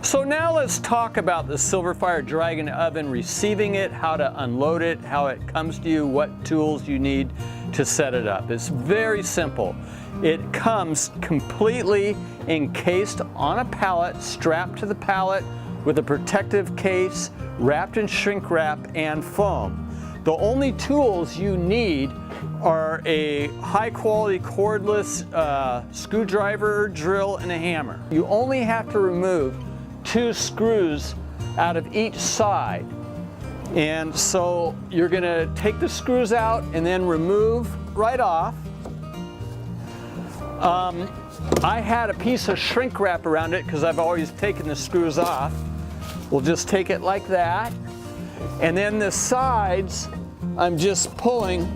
So now let's talk about the SilverFire Dragon oven, receiving it, how to unload it, how it comes to you, what tools you need to set it up. It's very simple. It comes completely encased on a pallet, strapped to the pallet with a protective case, wrapped in shrink wrap and foam. The only tools you need are a high quality cordless screwdriver, drill, and a hammer. You only have to remove 2 screws out of each side. And so you're gonna take the screws out and then remove right off. I had a piece of shrink wrap around it because I've always taken the screws off. We'll just take it like that. And then the sides, I'm just pulling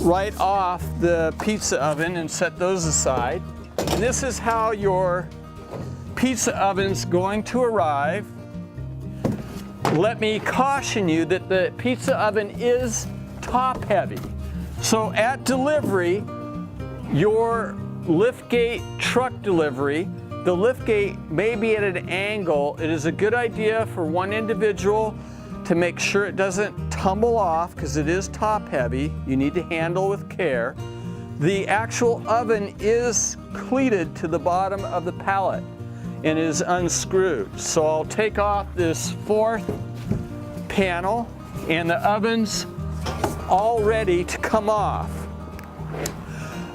right off the pizza oven and set those aside. And this is how your pizza oven's going to arrive. Let me caution you that the pizza oven is top heavy. So at delivery, your liftgate truck delivery, the liftgate may be at an angle. It is a good idea for one individual to make sure it doesn't tumble off because it is top heavy. You need to handle with care. The actual oven is cleated to the bottom of the pallet and is unscrewed. So I'll take off this 4th panel and the oven's all ready to come off.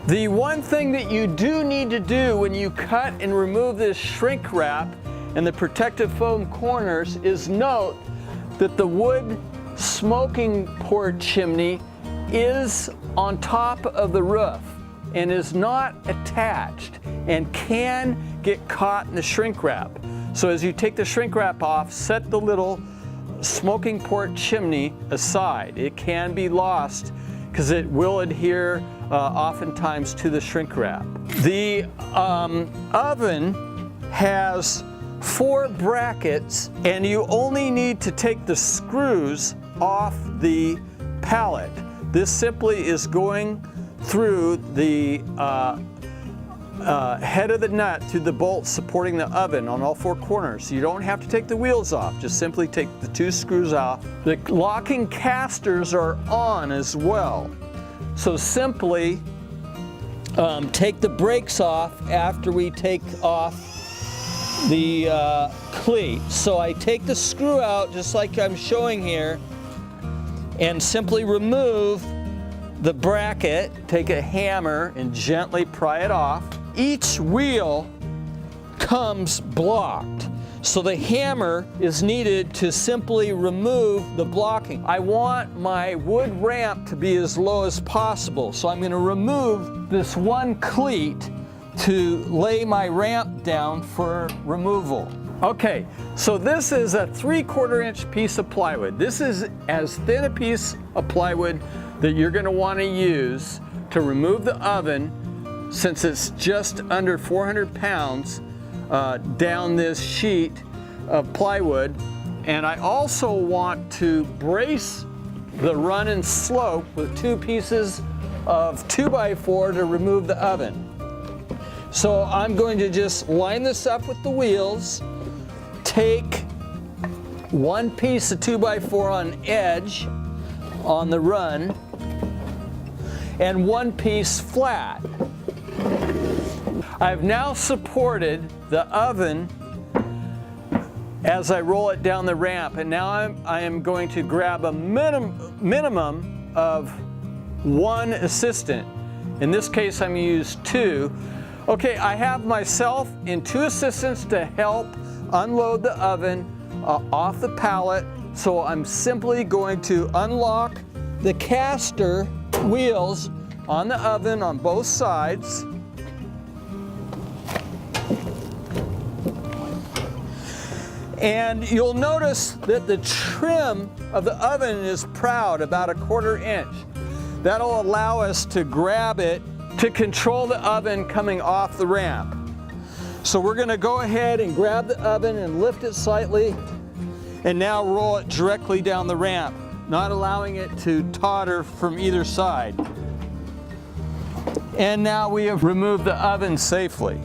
The one thing that you do need to do when you cut and remove this shrink wrap and the protective foam corners is note that the wood smoking port chimney is on top of the roof and is not attached and can get caught in the shrink wrap. So as you take the shrink wrap off, set the little smoking port chimney aside. It can be lost because it will adhere oftentimes to the shrink wrap. The oven has 4 brackets and you only need to take the screws off the pallet. This simply is going through the head of the nut through the bolts supporting the oven on all 4 corners. You don't have to take the wheels off, just simply take the 2 screws off. The locking casters are on as well. So simply take the brakes off after we take off the cleat. So I take the screw out just like I'm showing here and simply remove the bracket, take a hammer and gently pry it off. Each wheel comes blocked, so the hammer is needed to simply remove the blocking. I want my wood ramp to be as low as possible, so I'm going to remove this one cleat to lay my ramp down for removal. Okay, so this is a 3/4 inch piece of plywood. This is as thin a piece of plywood that you're going to want to use to remove the oven, since it's just under 400 pounds down this sheet of plywood. And I also want to brace the run and slope with 2 pieces of 2x4 to remove the oven. So I'm going to just line this up with the wheels, take 1 piece of 2x4 on edge on the run, and 1 piece flat. I've now supported the oven as I roll it down the ramp, and now I am going to grab a minimum of 1 assistant. In this case, I'm going to use 2. Okay, I have myself and 2 assistants to help unload the oven off the pallet. So I'm simply going to unlock the caster wheels on the oven on both sides. And you'll notice that the trim of the oven is proud, about 1/4 inch. That'll allow us to grab it to control the oven coming off the ramp. So we're going to go ahead and grab the oven and lift it slightly and now roll it directly down the ramp, not allowing it to totter from either side. And now we have removed the oven safely.